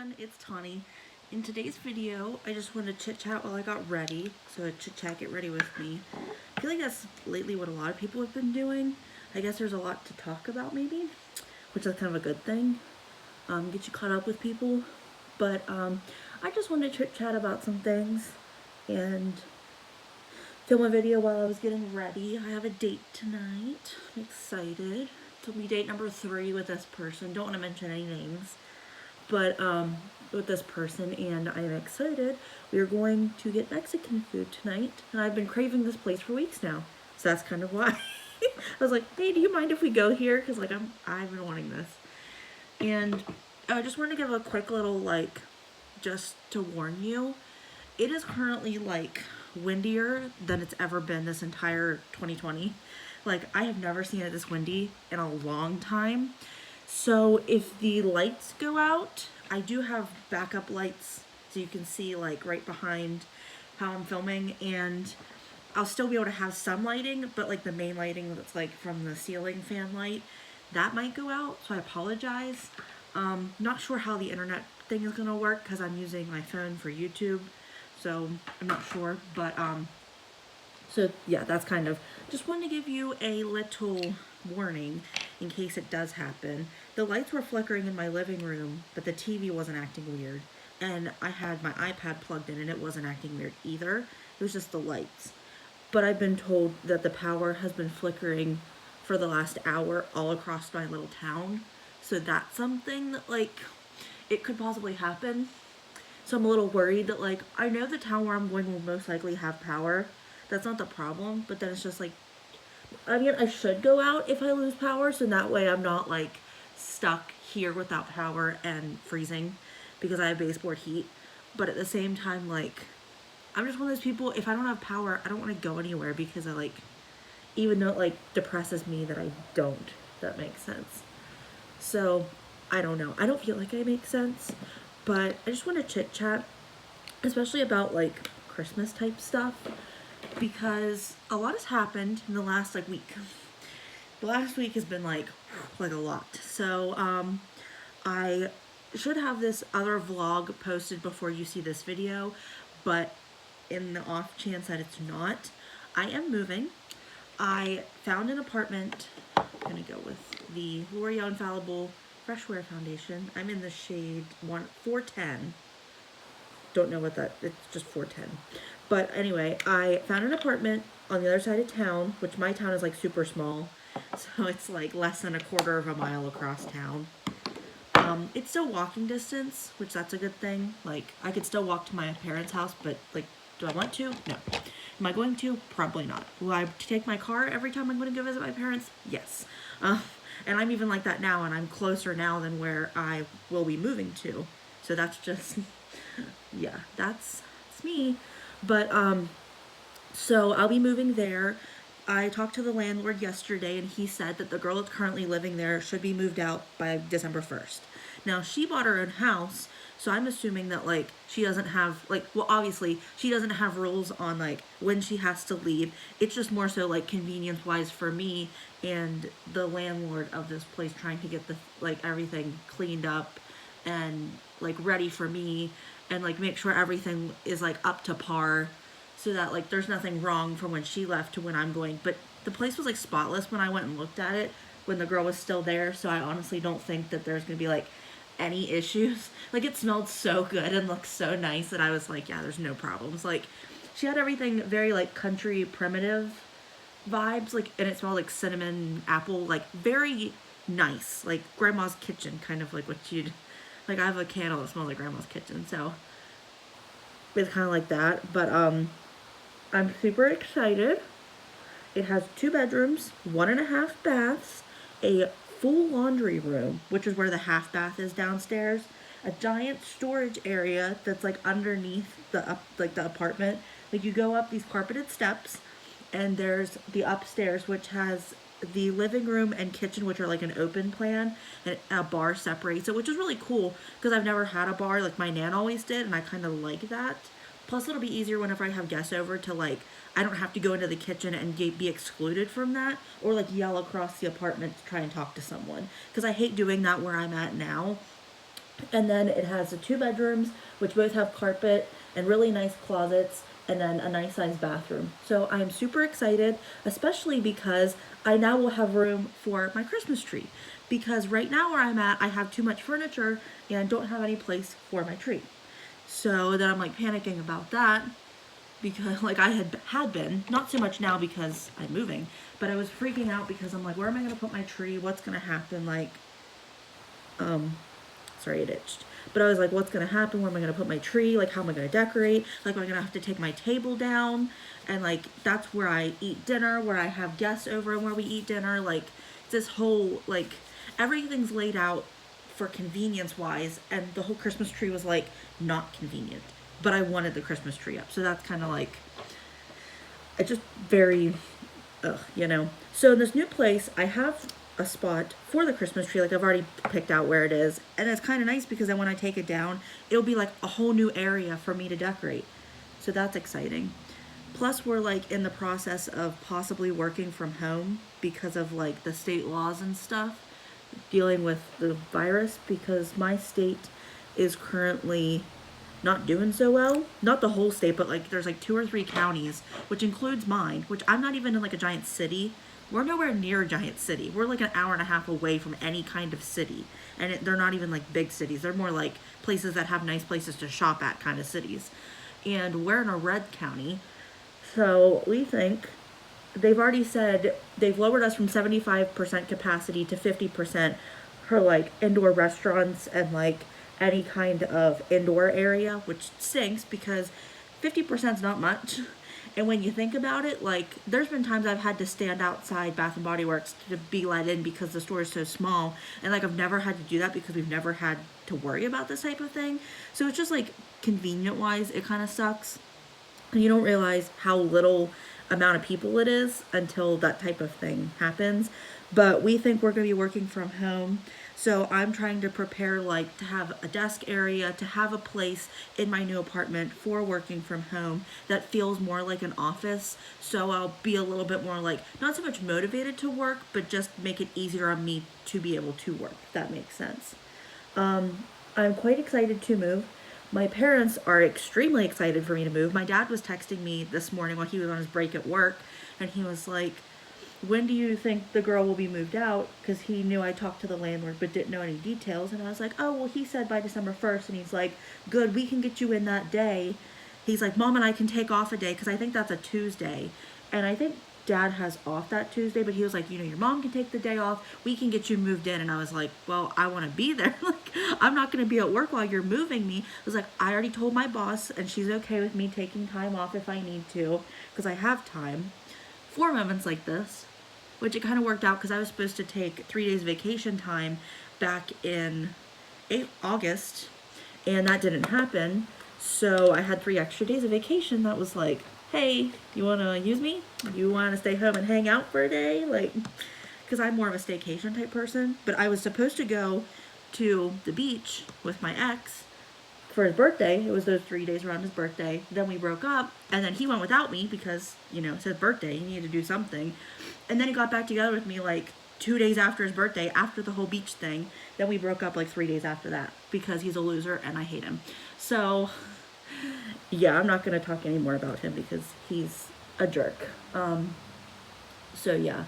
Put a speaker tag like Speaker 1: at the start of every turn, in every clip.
Speaker 1: everyone, it's Tawney. In today's video, I just wanted to chit chat while I got ready. So chit chat, get ready with me. I feel like that's lately what a lot of people have been doing. I guess there's a lot to talk about maybe, which is kind of a good thing. Get you caught up with people. But I just wanted to chit chat about some things and film a video while I was getting ready. I have a date tonight. I'm excited. It'll be date number 3 with this person. Don't want to mention any names. But with this person, and I'm excited. We are going to get Mexican food tonight, and I've been craving this place for weeks now. So that's kind of why. I was like, hey, do you mind if we go here? Because like I've been wanting this. And I just wanted to give a quick little just to warn you, it is currently windier than it's ever been this entire 2020. I have never seen it this windy in a long time. So if the lights go out, I do have backup lights so you can see right behind how I'm filming, and I'll still be able to have some lighting, but the main lighting that's from the ceiling fan light, that might go out, so I apologize. Not sure how the internet thing is gonna work because I'm using my phone for YouTube, so I'm not sure, but so yeah, that's kind of, just wanted to give you a little warning in case it does happen. The lights were flickering in my living room, but the TV wasn't acting weird. And I had my iPad plugged in and it wasn't acting weird either. It was just the lights. But I've been told that the power has been flickering for the last hour all across my little town. So that's something that it could possibly happen. So I'm a little worried that I know the town where I'm going will most likely have power. That's not the problem, but then it's just I mean, I should go out if I lose power, so that way I'm not stuck here without power and freezing because I have baseboard heat. But at the same time, I'm just one of those people, if I don't have power, I don't want to go anywhere because even though it depresses me that I don't, if that makes sense. So, I don't know. I don't feel like I make sense, but I just want to chit chat, especially about Christmas type stuff, because a lot has happened in the last week. The last week has been a lot. So I should have this other vlog posted before you see this video, but in the off chance that it's not, I am moving. I found an apartment. I'm gonna go with the L'Oreal Infallible Fresh Wear Foundation. I'm in the shade 410. Don't know what that, it's just 410. But anyway, I found an apartment on the other side of town, which my town is super small. So it's less than a quarter of a mile across town. It's still walking distance, which that's a good thing. I could still walk to my parents' house, but do I want to? No. Am I going to? Probably not. Will I take my car every time I'm going to go visit my parents? Yes. And I'm even like that now, and I'm closer now than where I will be moving to. So that's just, yeah, that's me. But, so I'll be moving there. I talked to the landlord yesterday, and he said that the girl that's currently living there should be moved out by December 1st. Now, she bought her own house, so I'm assuming that, she doesn't have, well, obviously, she doesn't have rules on, when she has to leave. It's just more so, convenience-wise for me and the landlord of this place trying to get the, everything cleaned up and, ready for me and, make sure everything is, up to par so that, there's nothing wrong from when she left to when I'm going. But the place was, spotless when I went and looked at it when the girl was still there, so I honestly don't think that there's going to be, any issues. It smelled so good and looked so nice that I was yeah, there's no problems. She had everything very, country primitive vibes, and it smelled like cinnamon, apple, very nice, grandma's kitchen, kind of what you'd, I have a candle that smells like grandma's kitchen, so it's kind of like that, but, I'm super excited. It has 2 bedrooms, 1.5 baths, a full laundry room, which is where the half bath is downstairs, a giant storage area that's underneath the the apartment. You go up these carpeted steps, and there's the upstairs, which has the living room and kitchen, which are an open plan, and a bar separates it, which is really cool because I've never had a bar my nan always did, and I kind of like that. Plus, it'll be easier whenever I have guests over to I don't have to go into the kitchen and be excluded from that, or yell across the apartment to try and talk to someone, because I hate doing that where I'm at now. And then it has the 2 bedrooms, which both have carpet and really nice closets, and then a nice sized bathroom. So I'm super excited, especially because I now will have room for my Christmas tree. Because right now where I'm at, I have too much furniture and don't have any place for my tree. So then I'm like panicking about that because like I had been, not so much now because I'm moving, but I was freaking out because I'm like, where am I gonna put my tree? What's gonna happen? Like, sorry, it itched. But I was like, what's gonna happen? Where am I gonna put my tree? Like, how am I gonna decorate? Like, am I gonna have to take my table down? And like, that's where I eat dinner, where I have guests over and where we eat dinner. Like, this whole, like, everything's laid out for convenience wise, and the whole Christmas tree was like not convenient. But I wanted the Christmas tree up. So that's kind of like, it's just very, you know. So in this new place, I have a spot for the Christmas tree. Like I've already picked out where it is. And it's kind of nice because then when I take it down, it'll be like a whole new area for me to decorate. So that's exciting. Plus we're like in the process of possibly working from home because of like the state laws and stuff dealing with the virus, because my state is currently not doing so well. Not the whole state, but like there's like 2 or 3 counties, which includes mine, which I'm not even in like a giant city. We're nowhere near a giant city. We're like an hour and a half away from any kind of city. And they're not even like big cities. They're more like places that have nice places to shop at kind of cities. And we're in a red county. So we think they've already said they've lowered us from 75% capacity to 50% for like indoor restaurants and like any kind of indoor area, which stinks because 50% is not much. And when you think about it, like there's been times I've had to stand outside Bath and Body Works to be let in because the store is so small, and like I've never had to do that because we've never had to worry about this type of thing. So it's just like convenient wise, it kind of sucks. And you don't realize how little amount of people it is until that type of thing happens. But we think we're going to be working from home. So I'm trying to prepare like to have a desk area, to have a place in my new apartment for working from home that feels more like an office. So I'll be a little bit more like, not so much motivated to work, but just make it easier on me to be able to work, if that makes sense. I'm quite excited to move. My parents are extremely excited for me to move. My dad was texting me this morning while he was on his break at work, and he was like, when do you think the girl will be moved out? Because he knew I talked to the landlord but didn't know any details. And I was like, oh, well, he said by December 1st. And he's like, good, we can get you in that day. He's like, Mom and I can take off a day because I think that's a Tuesday. And I think Dad has off that Tuesday, but he was like, you know, your mom can take the day off. We can get you moved in. And I was like, well, I want to be there. Like, I'm not going to be at work while you're moving me. I was like, I already told my boss and she's okay with me taking time off if I need to because I have time for moments like this. Which it kind of worked out because I was supposed to take 3 days vacation time back in August, and that didn't happen. So I had 3 extra days of vacation. That was like, hey, you want to use me? You want to stay home and hang out for a day? Like, because I'm more of a staycation type person. But I was supposed to go to the beach with my ex for his birthday. It was those 3 days around his birthday. Then we broke up, and then he went without me because, you know, it's his birthday. He needed to do something. And then he got back together with me like 2 days after his birthday, after the whole beach thing. Then we broke up like 3 days after that because he's a loser and I hate him. So, yeah, I'm not going to talk anymore about him because he's a jerk. So, yeah.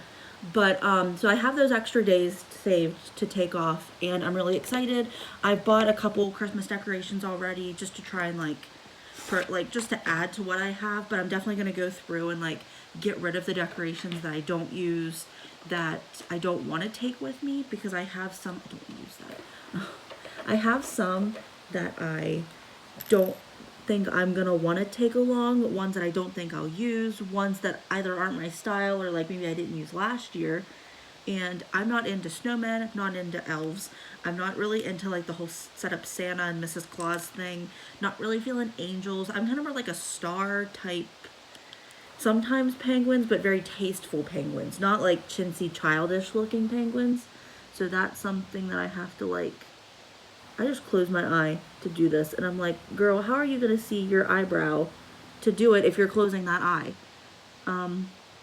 Speaker 1: But, so I have those extra days saved to take off, and I'm really excited. I've bought a couple Christmas decorations already just to try and, like, just to add to what I have, but I'm definitely going to go through and, like, get rid of the decorations that I don't use, that I don't want to take with me, because I have some, I don't use that. I have some that I don't think I'm gonna want to take along, ones that I don't think I'll use, ones that either aren't my style or like maybe I didn't use last year. And I'm not into snowmen, not into elves. I'm not really into like the whole set up Santa and Mrs. Claus thing. Not really feeling angels. I'm kind of more like a star type, sometimes penguins, but very tasteful penguins, not like chintzy childish looking penguins. So that's something that I have to like, I just closed my eye to do this, and I'm like, girl, how are you going to see your eyebrow to do it if you're closing that eye?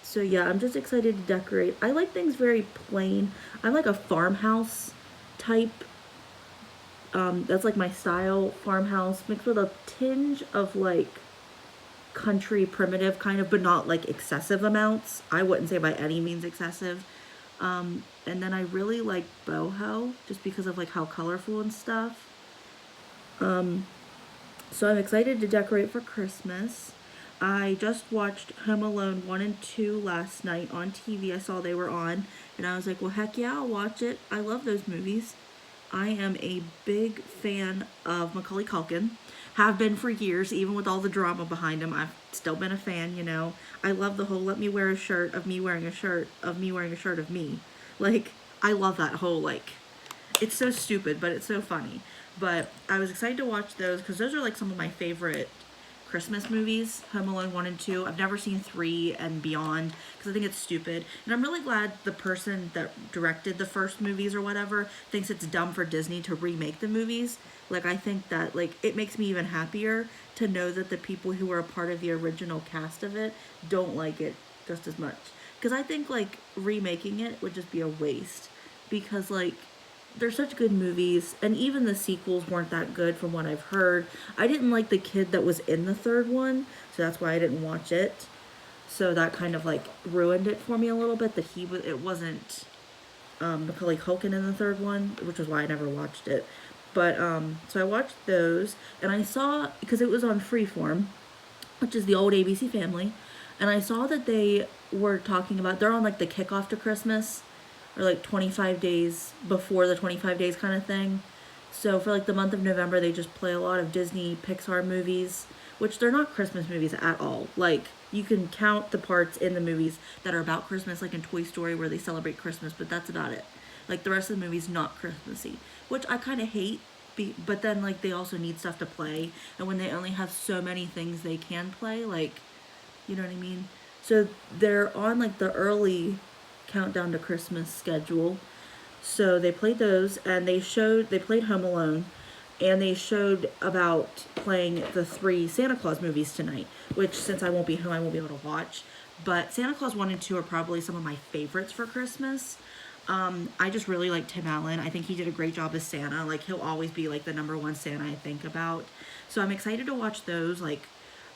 Speaker 1: So yeah, I'm just excited to decorate. I like things very plain. I'm like a farmhouse type That's like my style, farmhouse mixed with a tinge of like country primitive kind of, but not like excessive amounts. I wouldn't say by any means excessive. And then I really like boho just because of like how colorful and stuff. So I'm excited to decorate for Christmas. I just watched Home Alone 1 and 2 last night on TV. I saw they were on, and I was like, well, heck yeah, I'll watch it. I love those movies. I am a big fan of Macaulay Culkin. Have been for years, even with all the drama behind him. I've still been a fan, you know. I love the whole let me wear a shirt of me wearing a shirt of me wearing a shirt of me. Like, I love that whole, like, it's so stupid, but it's so funny. But I was excited to watch those because those are like some of my favorite Christmas movies, Home Alone 1 and 2. I've never seen 3 and beyond because I think it's stupid. And I'm really glad the person that directed the first movies or whatever thinks it's dumb for Disney to remake the movies. Like, I think that, like, it makes me even happier to know that the people who were a part of the original cast of it don't like it just as much. Because I think, like, remaking it would just be a waste. Because, like, they're such good movies, and even the sequels weren't that good from what I've heard. I didn't like the kid that was in the third one, so that's why I didn't watch it. So that kind of like ruined it for me a little bit, that it wasn't Macaulay Culkin in the third one, which is why I never watched it. But so I watched those, and I saw, because it was on Freeform, which is the old ABC Family, and I saw that they were talking about, they're on like the kickoff to Christmas, or like 25 days before the 25 days kind of thing. So for like the month of November, they just play a lot of Disney Pixar movies, which they're not Christmas movies at all. Like, you can count the parts in the movies that are about Christmas, like in Toy Story where they celebrate Christmas, but that's about it. Like, the rest of the movie's not Christmassy, which I kind of hate. But then, like, they also need stuff to play, and when they only have so many things they can play, like, you know what I mean? So they're on like the early countdown to Christmas schedule. So they played those, and they played Home Alone, and they showed about playing the 3 Santa Claus movies tonight, which, since I won't be home, I won't be able to watch. But Santa Claus 1 and 2 are probably some of my favorites for Christmas. I just really like Tim Allen. I think he did a great job as Santa. Like, he'll always be like the number one Santa I think about. So I'm excited to watch those. Like,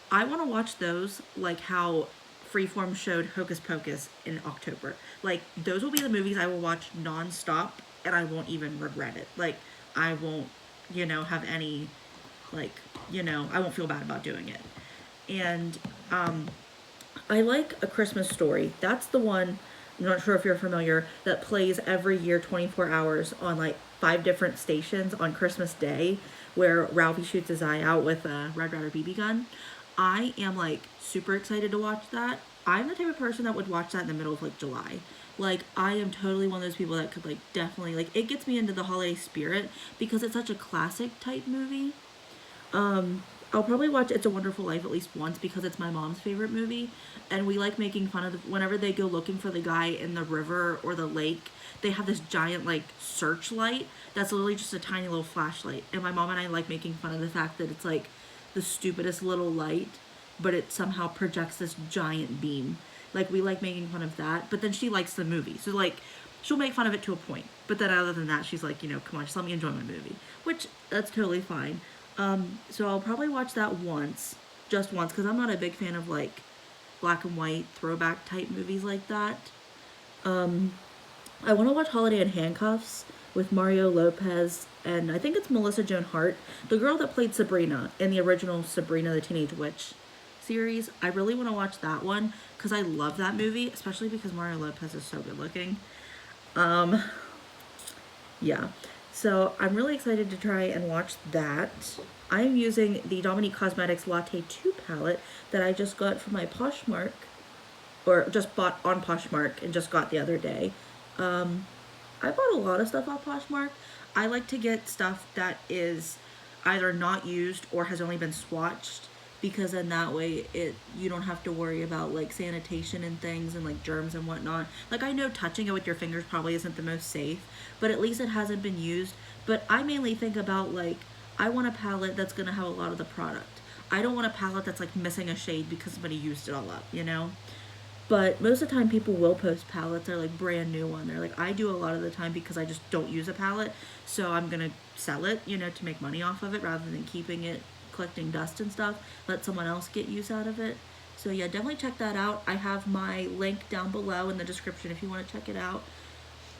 Speaker 1: I want to watch those like how Freeform showed Hocus Pocus in October. Like, those will be the movies I will watch nonstop, and I won't even regret it. Like, I won't, have any, like, I won't feel bad about doing it. And I like A Christmas Story. That's the one, I'm not sure if you're familiar, that plays every year 24 hours on like 5 different stations on Christmas Day, where Ralphie shoots his eye out with a Red Ryder BB gun. I am like super excited to watch that. I'm the type of person that would watch that in the middle of like July. Like, I am totally one of those people that could like definitely, like, it gets me into the holiday spirit because it's such a classic type movie. I'll probably watch It's a Wonderful Life at least once because it's my mom's favorite movie, and we like making fun of whenever they go looking for the guy in the river or the lake, they have this giant like searchlight that's literally just a tiny little flashlight, and my mom and I like making fun of the fact that it's like the stupidest little light, but it somehow projects this giant beam. Like, we like making fun of that, but then she likes the movie, so like she'll make fun of it to a point, but then other than that, she's like, come on, just let me enjoy my movie, which that's totally fine. So I'll probably watch that just once, because I'm not a big fan of like black and white throwback type movies like that. I want to watch Holiday in Handcuffs with Mario Lopez, and I think it's Melissa Joan Hart, the girl that played Sabrina in the original Sabrina the Teenage Witch series. I really want to watch that one because I love that movie, especially because Mario Lopez is so good looking. Yeah. So I'm really excited to try and watch that. I'm using the Dominique Cosmetics Latte 2 palette that I just got from my Poshmark, or just bought on Poshmark and just got the other day. I bought a lot of stuff on Poshmark. I like to get stuff that is either not used or has only been swatched, because then that way you don't have to worry about like sanitation and things and like germs and whatnot. Like, I know touching it with your fingers probably isn't the most safe, but at least it hasn't been used. But I mainly think about like, I want a palette that's gonna have a lot of the product. I don't want a palette that's like missing a shade because somebody used it all up, But most of the time people will post palettes. They're like brand new one. They're like, I do a lot of the time because I just don't use a palette. So I'm going to sell it, you know, to make money off of it rather than keeping it, collecting dust and stuff. Let someone else get use out of it. So yeah, definitely check that out. I have my link down below in the description if you want to check it out.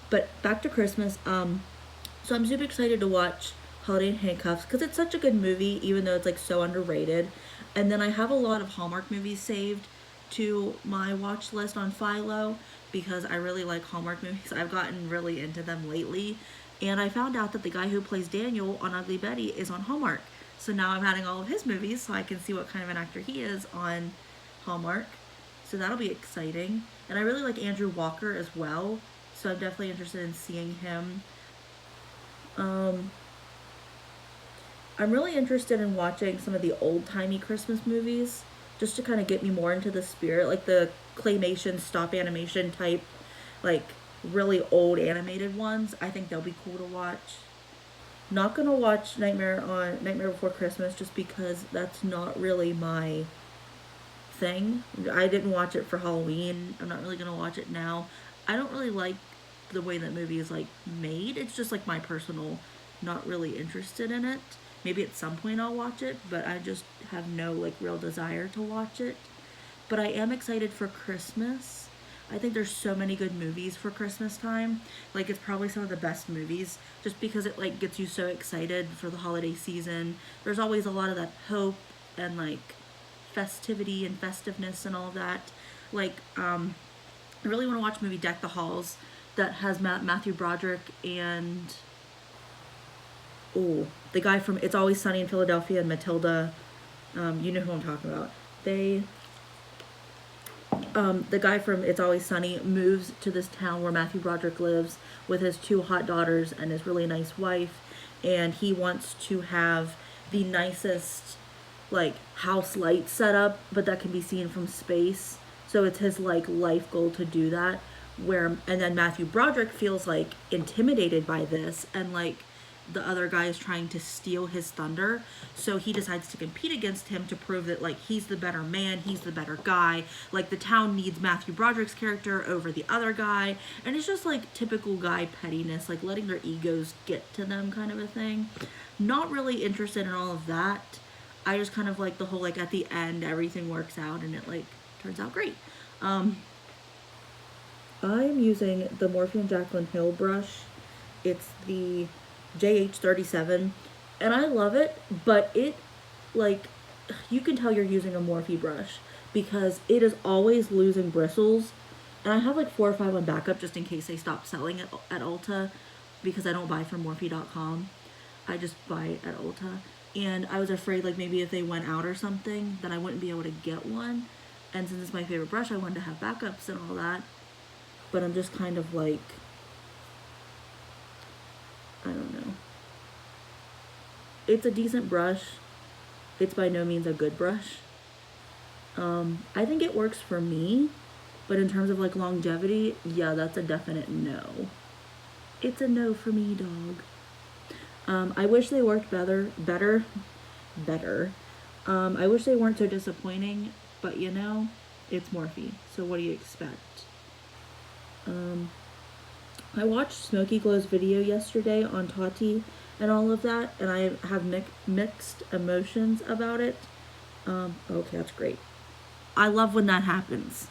Speaker 1: But back to Christmas. So I'm super excited to watch Holiday in Handcuffs because it's such a good movie, even though it's like so underrated. And then I have a lot of Hallmark movies saved to my watch list on Philo because I really like Hallmark movies. I've gotten really into them lately. And I found out that the guy who plays Daniel on Ugly Betty is on Hallmark. So now I'm adding all of his movies so I can see what kind of an actor he is on Hallmark. So that'll be exciting. And I really like Andrew Walker as well. So I'm definitely interested in seeing him. I'm really interested in watching some of the old-timey Christmas movies just to kind of get me more into the spirit, like the claymation, stop animation type, like really old animated ones. I think they'll be cool to watch. Not gonna watch Nightmare Before Christmas just because that's not really my thing. I didn't watch it for Halloween. I'm not really gonna watch it now. I don't really like the way that movie is like made. It's just like my personal, not really interested in it. Maybe at some point I'll watch it, but I just have no like real desire to watch it. But I am excited for Christmas. I think there's so many good movies for Christmas time. Like it's probably some of the best movies just because it like gets you so excited for the holiday season. There's always a lot of that hope and like festivity and festiveness and all that. Like I really want to watch the movie Deck the Halls that has Matthew Broderick and the guy from It's Always Sunny in Philadelphia and Matilda. You know who I'm talking about. The guy from It's Always Sunny moves to this town where Matthew Broderick lives with his 2 hot daughters and his really nice wife, and he wants to have the nicest like house lights set up, but that can be seen from space. So it's his like life goal to do that. And then Matthew Broderick feels like intimidated by this, and like the other guy is trying to steal his thunder, so he decides to compete against him to prove that like he's the better man, he's the better guy. Like the town needs Matthew Broderick's character over the other guy, and it's just like typical guy pettiness, like letting their egos get to them kind of a thing. Not really interested in all of that. I just kind of like the whole like at the end everything works out and it like turns out great. I'm using the Morphe & Jaclyn Hill brush. It's the JH37, and I love it, but it, like, you can tell you're using a Morphe brush because it is always losing bristles, and I have like 4 or 5 on backup just in case they stop selling it at Ulta because I don't buy from Morphe.com. I just buy at Ulta, and I was afraid like maybe if they went out or something that I wouldn't be able to get one, and since it's my favorite brush I wanted to have backups and all that. But I'm just kind of like, I don't know. It's a decent brush. It's by no means a good brush. I think it works for me, but in terms of like longevity, yeah, that's a definite no. It's a no for me, dog. I wish they worked better. I wish they weren't so disappointing, but you know, it's Morphe, so what do you expect? I watched Smokey Glow's video yesterday on Tawney and all of that, and I have mixed emotions about it. Okay, that's great. I love when that happens.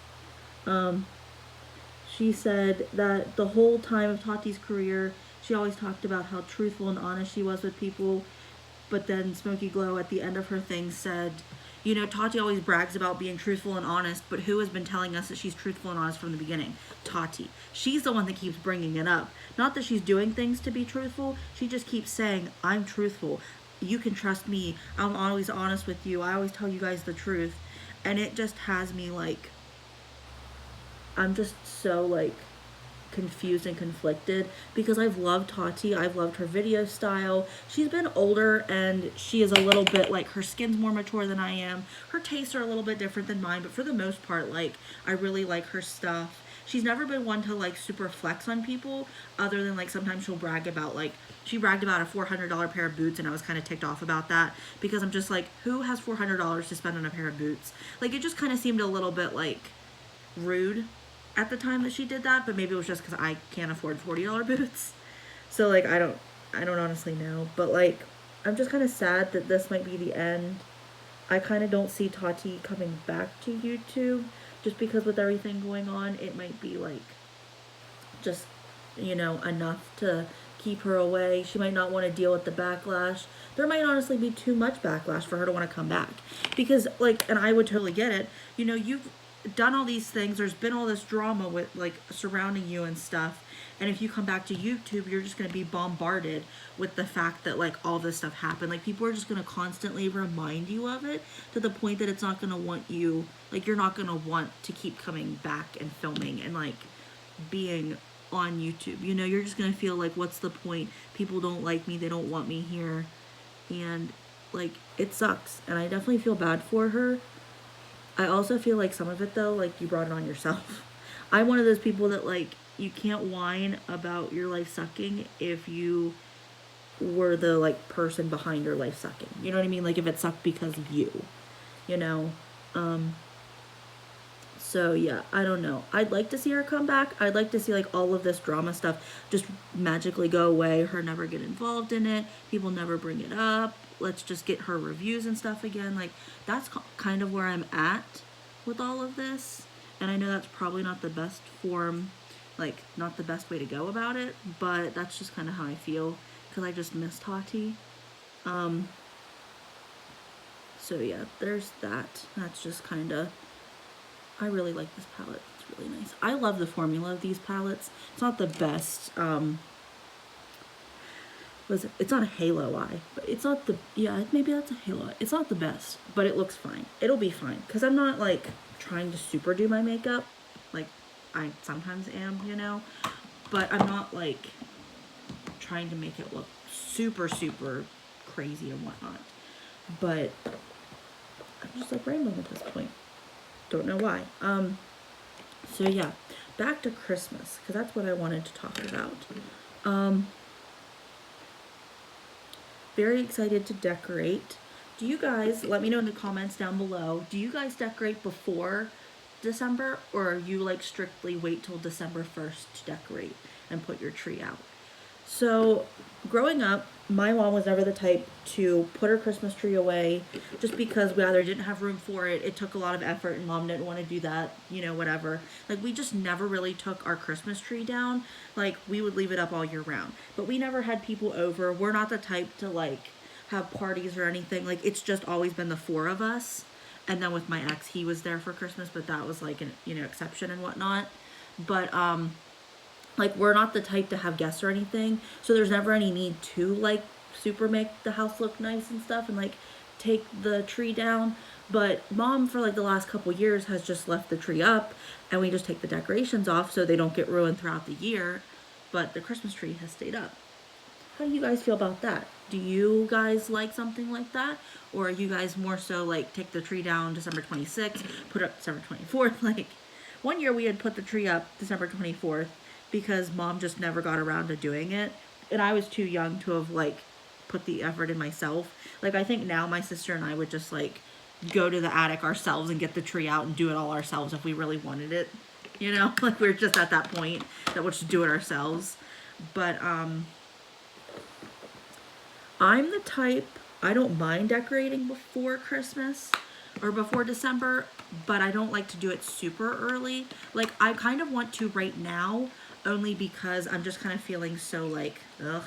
Speaker 1: She said that the whole time of Tati's career, she always talked about how truthful and honest she was with people, but then Smokey Glow at the end of her thing said, you know, Tati always brags about being truthful and honest, but who has been telling us that she's truthful and honest from the beginning? Tati. She's the one that keeps bringing it up. Not that she's doing things to be truthful. She just keeps saying, I'm truthful. You can trust me. I'm always honest with you. I always tell you guys the truth. And it just has me like, I'm just so like confused and conflicted because I've loved Tawney. I've loved her video style. She's been older and she is a little bit like, her skin's more mature than I am. Her tastes are a little bit different than mine, but for the most part, like, I really like her stuff. She's never been one to like super flex on people other than like sometimes she'll brag about like, she bragged about a $400 pair of boots and I was kind of ticked off about that because I'm just like, who has $400 to spend on a pair of boots? Like it just kind of seemed a little bit like, rude at the time that she did that, but maybe it was just because I can't afford $40 boots. So like I don't honestly know, but like I'm just kind of sad that this might be the end. I kind of don't see Tati coming back to YouTube just because with everything going on, it might be like just, enough to keep her away. She might not want to deal with the backlash. There might honestly be too much backlash for her to want to come back. Because, like, and I would totally get it, you've done all these things. There's been all this drama with, like, surrounding you and stuff. And if you come back to YouTube, you're just going to be bombarded with the fact that, like, all this stuff happened. Like, people are just going to constantly remind you of it to the point that it's not going to want you, like, you're not going to want to keep coming back and filming and, like, being on YouTube. You're just going to feel like, what's the point? People don't like me. They don't want me here. And, like, it sucks. And I definitely feel bad for her. I also feel like some of it, though, like, you brought it on yourself. I'm one of those people that, like, you can't whine about your life sucking if you were the, like, person behind your life sucking. You know what I mean? Like, if it sucked because of you, So, yeah, I don't know. I'd like to see her come back. I'd like to see, like, all of this drama stuff just magically go away. Her never get involved in it. People never bring it up. Let's just get her reviews and stuff again. Like, that's kind of where I'm at with all of this. And I know that's probably not the best form, like, not the best way to go about it. But that's just kind of how I feel. Because I just miss Tati. So, yeah, there's that. That's just kind of... I really like this palette. It's really nice. I love the formula of these palettes. It's not the best. It's not a halo eye, but it's not the, yeah, maybe that's a halo eye. It's not the best, but it looks fine. It'll be fine. Because I'm not, like, trying to super do my makeup. Like, I sometimes am, But I'm not, like, trying to make it look super, super crazy and whatnot. But I'm just, like, rambling at this point. Don't know why. So yeah, back to Christmas, because that's what I wanted to talk about. Very excited to decorate. Do you guys, let me know in the comments down below, do you guys decorate before December, or you like strictly wait till December 1st to decorate and put your tree out? So growing up, my mom was never the type to put her Christmas tree away just because we either didn't have room for it, it took a lot of effort, and mom didn't want to do that, whatever. Like, we just never really took our Christmas tree down. Like, we would leave it up all year round. But we never had people over. We're not the type to, like, have parties or anything. Like, it's just always been the four of us. And then with my ex, he was there for Christmas, but that was, like, an, exception and whatnot. But, like, we're not the type to have guests or anything, so there's never any need to, like, super make the house look nice and stuff and, like, take the tree down. But mom, for, like, the last couple years, has just left the tree up, and we just take the decorations off so they don't get ruined throughout the year, but the Christmas tree has stayed up. How do you guys feel about that? Do you guys like something like that? Or are you guys more so, like, take the tree down December 26th, put it up December 24th? Like, one year we had put the tree up December 24th, because mom just never got around to doing it, and I was too young to have, like, put the effort in myself. Like, I think now my sister and I would just, like, go to the attic ourselves and get the tree out and do it all ourselves if we really wanted it, like, we're just at that point that we'll just do it ourselves. But I'm the type, I don't mind decorating before Christmas or before December, but I don't like to do it super early. Like, I kind of want to right now, only because I'm just kind of feeling so, like, ugh.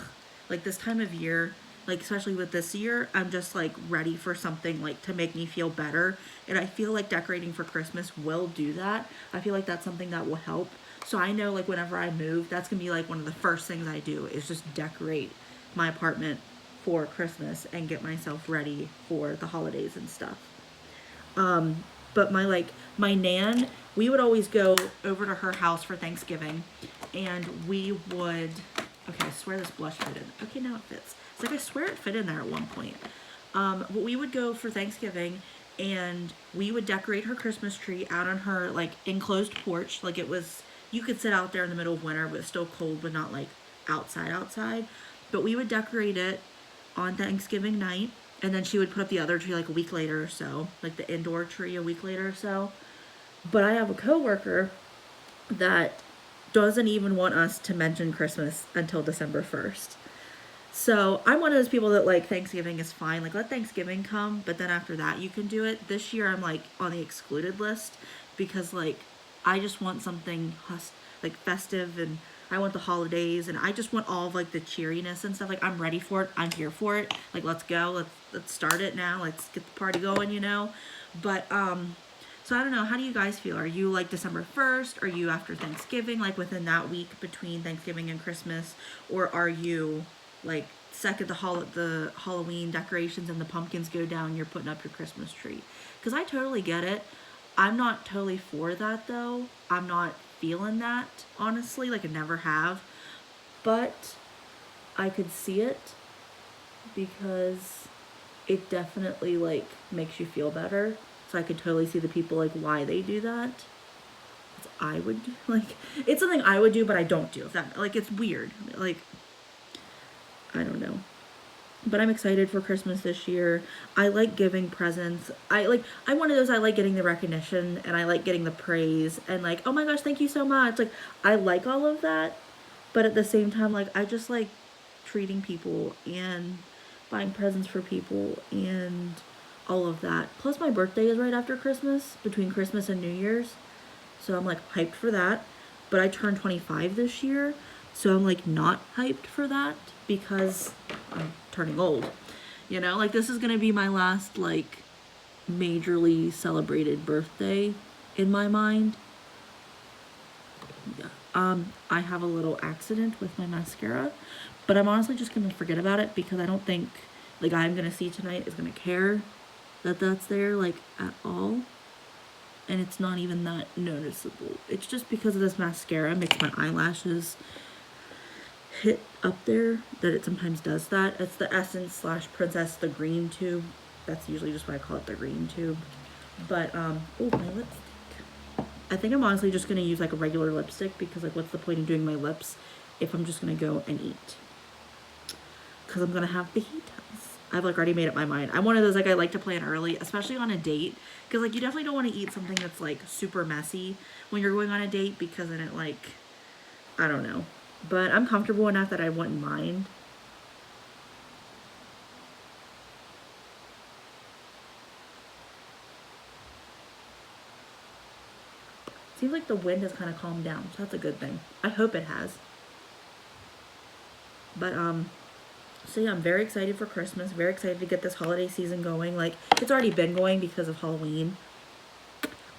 Speaker 1: Like, this time of year, like, especially with this year, I'm just, like, ready for something, like, to make me feel better. And I feel like decorating for Christmas will do that. I feel like that's something that will help. So I know, like, whenever I move, that's going to be, like, one of the first things I do is just decorate my apartment for Christmas and get myself ready for the holidays and stuff. But my nan, we would always go over to her house for Thanksgiving, and we would, okay, I swear this blush fit in. Okay, now it fits. It's like, I swear it fit in there at one point. But we would go for Thanksgiving, and we would decorate her Christmas tree out on her, like, enclosed porch. Like, it was, you could sit out there in the middle of winter, but it's still cold, but not, like, outside. But we would decorate it on Thanksgiving night. And then she would put up the other tree like a week later or so, like the indoor tree a week later or so. But I have a coworker that doesn't even want us to mention Christmas until December 1st. So I'm one of those people that like Thanksgiving is fine. Like let Thanksgiving come, but then after that you can do it. This year I'm like on the excluded list because like I just want something like festive, and I want the holidays, and I just want all of like the cheeriness and stuff. Like I'm ready for it. I'm here for it. Like let's go. Let's start it now. Let's get the party going, you know. But so I don't know. How do you guys feel? Are you like December 1st? Are you after Thanksgiving, like within that week between Thanksgiving and Christmas, or are you like second the Halloween decorations and the pumpkins go down, you're putting up your Christmas tree? Because I totally get it. I'm not totally for that though. I'm not feeling that honestly. Like I never have, but I could see it because it definitely like makes you feel better. So I could totally see the people like why they do that. I would like it's something I would do, but I don't do. If that like it's weird. Like I don't know. But I'm excited for Christmas this year. I like giving presents. I'm one of those, I like getting the recognition and I like getting the praise and like, oh my gosh, thank you so much. Like I like all of that. But at the same time, like I just like treating people and buying presents for people and all of that. Plus my birthday is right after Christmas, between Christmas and New Year's. So I'm like hyped for that. But I turned 25 this year, so I'm like not hyped for that because I'm turning old. You know, like this is gonna be my last like majorly celebrated birthday in my mind. Yeah. I have a little accident with my mascara, but I'm honestly just gonna forget about it because I don't think the guy I'm gonna see tonight is gonna care that that's there like at all. And it's not even that noticeable. It's just because of this mascara makes my eyelashes hit up there that it sometimes does that. It's the Essence / Princess, the green tube. That's usually just why I call it the green tube. But oh, my lipstick. I think I'm honestly just gonna use like a regular lipstick because like what's the point of doing my lips if I'm just gonna go and eat? Because I'm gonna have fajitas. I've like already made up my mind. I'm one of those like I like to plan early, especially on a date, because like you definitely don't want to eat something that's like super messy when you're going on a date because then it like, I don't know. But I'm comfortable enough that I wouldn't mind. Seems like the wind has kind of calmed down, so that's a good thing. I hope it has. But so yeah, I'm very excited for Christmas. Very excited to get this holiday season going. Like it's already been going because of Halloween.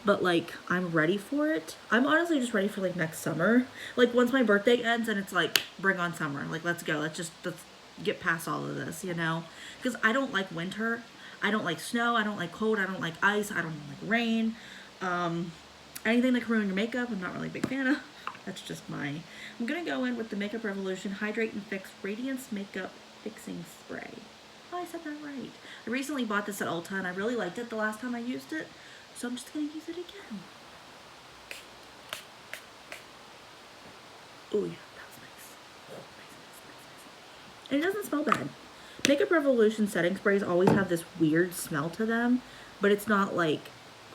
Speaker 1: But like I'm ready for it. I'm honestly just ready for like next summer. Like once my birthday ends and it's like bring on summer. Like let's go. Let's get past all of this, you know? Because I don't like winter. I don't like snow. I don't like cold. I don't like ice. I don't like rain. Anything that can ruin your makeup, I'm not really a big fan of. That's just I'm gonna go in with the Makeup Revolution Hydrate and Fix Radiance Makeup Fixing Spray. Oh, I said that right. I recently bought this at Ulta and I really liked it the last time I used it. So I'm just gonna use it again. Oh yeah, that was nice. Oh, nice. And it doesn't smell bad. Makeup Revolution setting sprays always have this weird smell to them, but it's not like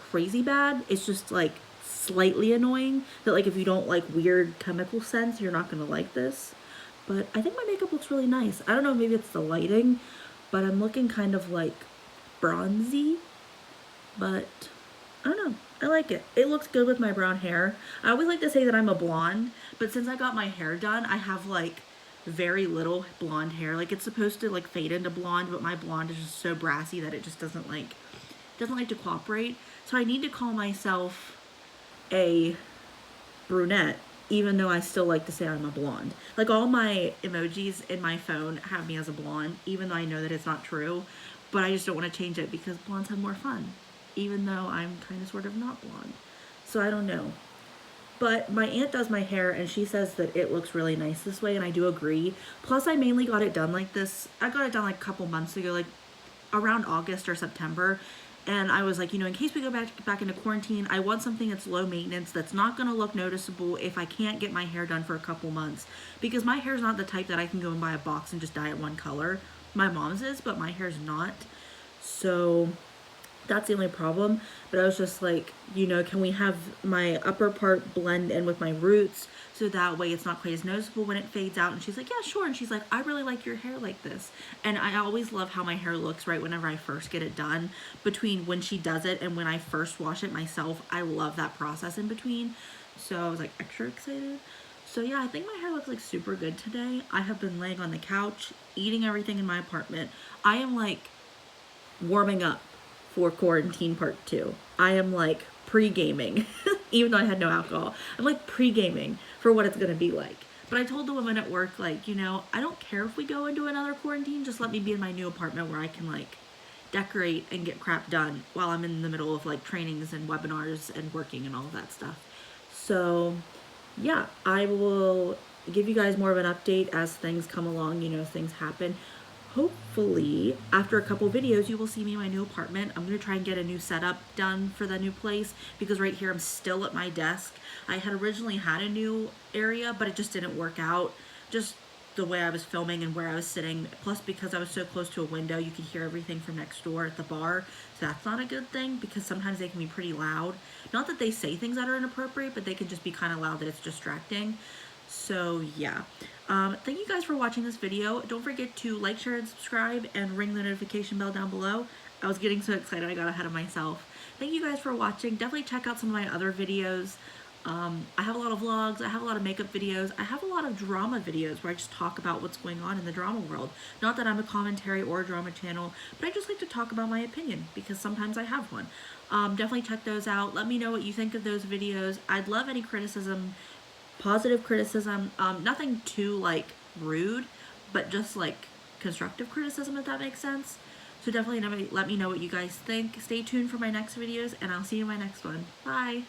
Speaker 1: crazy bad. It's just like slightly annoying that like if you don't like weird chemical scents, you're not gonna like this. But I think my makeup looks really nice. I don't know, maybe it's the lighting, but I'm looking kind of like bronzy, but I don't know. I like it. It looks good with my brown hair. I always like to say that I'm a blonde, but since I got my hair done, I have like very little blonde hair. Like it's supposed to like fade into blonde, but my blonde is just so brassy that it just doesn't like to cooperate. So I need to call myself a brunette, even though I still like to say I'm a blonde. Like all my emojis in my phone have me as a blonde, even though I know that it's not true, but I just don't want to change it because blondes have more fun, even though I'm kind of sort of not blonde. So I don't know. But my aunt does my hair and she says that it looks really nice this way, and I do agree. Plus I mainly got it done like this. I got it done like a couple months ago, like around August or September. And I was like, you know, in case we go back into quarantine, I want something that's low maintenance, that's not going to look noticeable if I can't get my hair done for a couple months. Because my hair's not the type that I can go and buy a box and just dye it one color. My mom's is, but my hair's not. So That's the only problem. But I was just like, you know, can we have my upper part blend in with my roots so that way it's not quite as noticeable when it fades out? And she's like, yeah, sure. And she's like, I really like your hair like this. And I always love how my hair looks right whenever I first get it done. Between when she does it and when I first wash it myself, I love that process in between. So I was like extra excited. So yeah, I think my hair looks like super good today. I have been laying on the couch, eating everything in my apartment. I am like warming up for quarantine part 2. I am like pre-gaming, even though I had no alcohol. I'm like pre-gaming for what it's gonna be like. But I told the women at work, like, you know, I don't care if we go into another quarantine, just let me be in my new apartment where I can like decorate and get crap done while I'm in the middle of like trainings and webinars and working and all of that stuff. So yeah, I will give you guys more of an update as things come along, you know, as things happen. Hopefully, after a couple videos, you will see me in my new apartment. I'm going to try and get a new setup done for the new place because right here I'm still at my desk. I had originally had a new area, but it just didn't work out. Just the way I was filming and where I was sitting. Plus, because I was so close to a window, you could hear everything from next door at the bar. So that's not a good thing because sometimes they can be pretty loud. Not that they say things that are inappropriate, but they can just be kind of loud that it's distracting. So yeah, thank you guys for watching this video. Don't forget to like, share, and subscribe, and ring the notification bell down below. I was getting so excited I got ahead of myself. Thank you guys for watching. Definitely check out some of my other videos. I have a lot of vlogs, I have a lot of makeup videos, I have a lot of drama videos where I just talk about what's going on in the drama world. Not that I'm a commentary or a drama channel, but I just like to talk about my opinion because sometimes I have one. Definitely check those out. Let me know what you think of those videos. I'd love any criticism, positive criticism, nothing too like rude, but just like constructive criticism, if that makes sense. So definitely let me know what you guys think. Stay tuned for my next videos, and I'll see you in my next one. Bye!